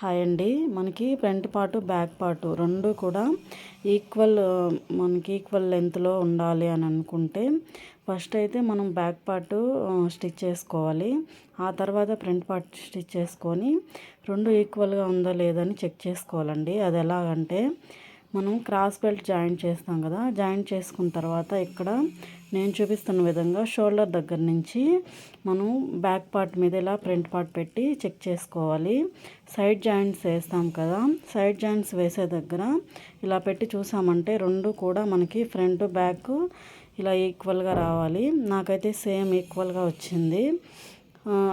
Hi అండి. మనకి front part back part రెండు కూడా ఈక్వల్ మనకి ఈక్వల్ లెంత్లో ఉండాలి అని అనుకుంటే ఫస్ట్ అయితే మనం బ్యాక్ పార్ట్ స్టిచ్ చేసుకోవాలి. ఆ తర్వాత ఫ్రంట్ పార్ట్ స్టిచ్ చేసుకొని రెండు ఈక్వల్గా ఉందా లేదని చెక్ చేసుకోవాలండి. అది ఎలాగంటే మనం క్రాస్ బెల్ట్ జాయింట్ చేస్తాం కదా, జాయింట్ చేసుకున్న తర్వాత ఇక్కడ నేను చూపిస్తున్న విధంగా షోల్డర్ దగ్గర నుంచి మనం బ్యాక్ పార్ట్ మీద ఇలా ఫ్రంట్ పార్ట్ పెట్టి చెక్ చేసుకోవాలి. సైడ్ జాయింట్స్ వేస్తాం కదా, సైడ్ జాయింట్స్ వేసే దగ్గర ఇలా పెట్టి చూసామంటే రెండు కూడా మనకి ఫ్రంట్ బ్యాక్ ఇలా ఈక్వల్గా రావాలి. నాకైతే సేమ్ ఈక్వల్గా వచ్చింది.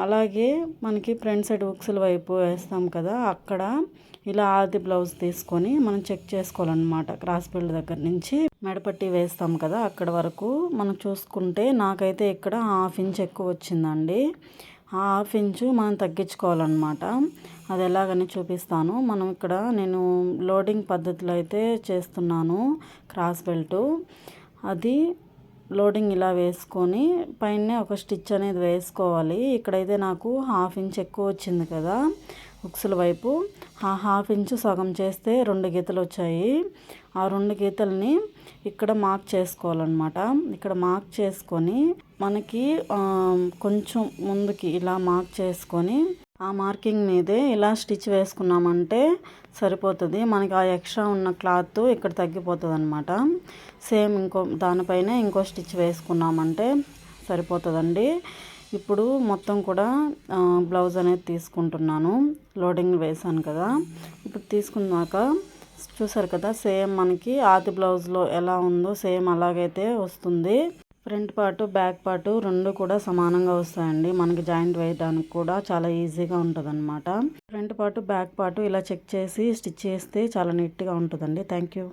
అలాగే మనకి ఫ్రంట్ సైడ్ ఉక్సుల వైపు వేస్తాం కదా, అక్కడ ఇలా ఆది బ్లౌజ్ తీసుకొని మనం చెక్ చేసుకోవాలన్నమాట. క్రాస్ బెల్ట్ దగ్గర నుంచి మెడపట్టి వేస్తాం కదా అక్కడ వరకు మనం చూసుకుంటే నాకైతే ఇక్కడ 1/2 ఇంచ్ ఎక్కువ వచ్చిందండి. 1/2 ఇంచు మనం తగ్గించుకోవాలన్నమాట. అది ఎలాగని చూపిస్తాను. మనం ఇక్కడ నేను లోడింగ్ పద్ధతిలో అయితే చేస్తున్నాను క్రాస్ బెల్ట్. అది లోడింగ్ ఇలా వేసుకొని పైన ఒక స్టిచ్ అనేది వేసుకోవాలి. ఇక్కడైతే నాకు 1/2 ఇంచ్ ఎక్కువ వచ్చింది కదా ఉక్సుల వైపు. 1/2 ఇంచు సగం చేస్తే 2 గీతలు వచ్చాయి. ఆ 2 గీతల్ని ఇక్కడ మార్క్ చేసుకోవాలన్నమాట. ఇక్కడ మార్క్ చేసుకొని మనకి కొంచెం ముందుకి ఇలా మార్క్ చేసుకొని ఆ మార్కింగ్ మీదే ఇలా స్టిచ్ వేసుకున్నామంటే సరిపోతుంది. మనకి ఆ ఎక్స్ట్రా ఉన్న క్లాత్ ఇక్కడ తగ్గిపోతుంది అనమాట. సేమ్ దానిపైన ఇంకో స్టిచ్ వేసుకున్నామంటే సరిపోతుందండి. ఇప్పుడు మొత్తం కూడా బ్లౌజ్ అనేది తీసుకుంటున్నాను. లోడింగ్ వేసాను కదా, ఇప్పుడు తీసుకున్నాక చూసారు కదా సేమ్ మనకి ఆది బ్లౌజ్లో ఎలా ఉందో సేమ్ అలాగైతే వస్తుంది. ఫ్రంట్ పార్ట్ బ్యాక్ పార్ట్ రెండు కూడా సమానంగా వస్తాయండి. మనకి జాయింట్ వేయడానికి కూడా చాలా ఈజీగా ఉంటుంది అనమాట. ఫ్రంట్ పార్ట్ బ్యాక్ పార్ట్ ఇలా చెక్ చేసి స్టిచ్ చేస్తే చాలా నీట్గా ఉంటుందండి. Thank you.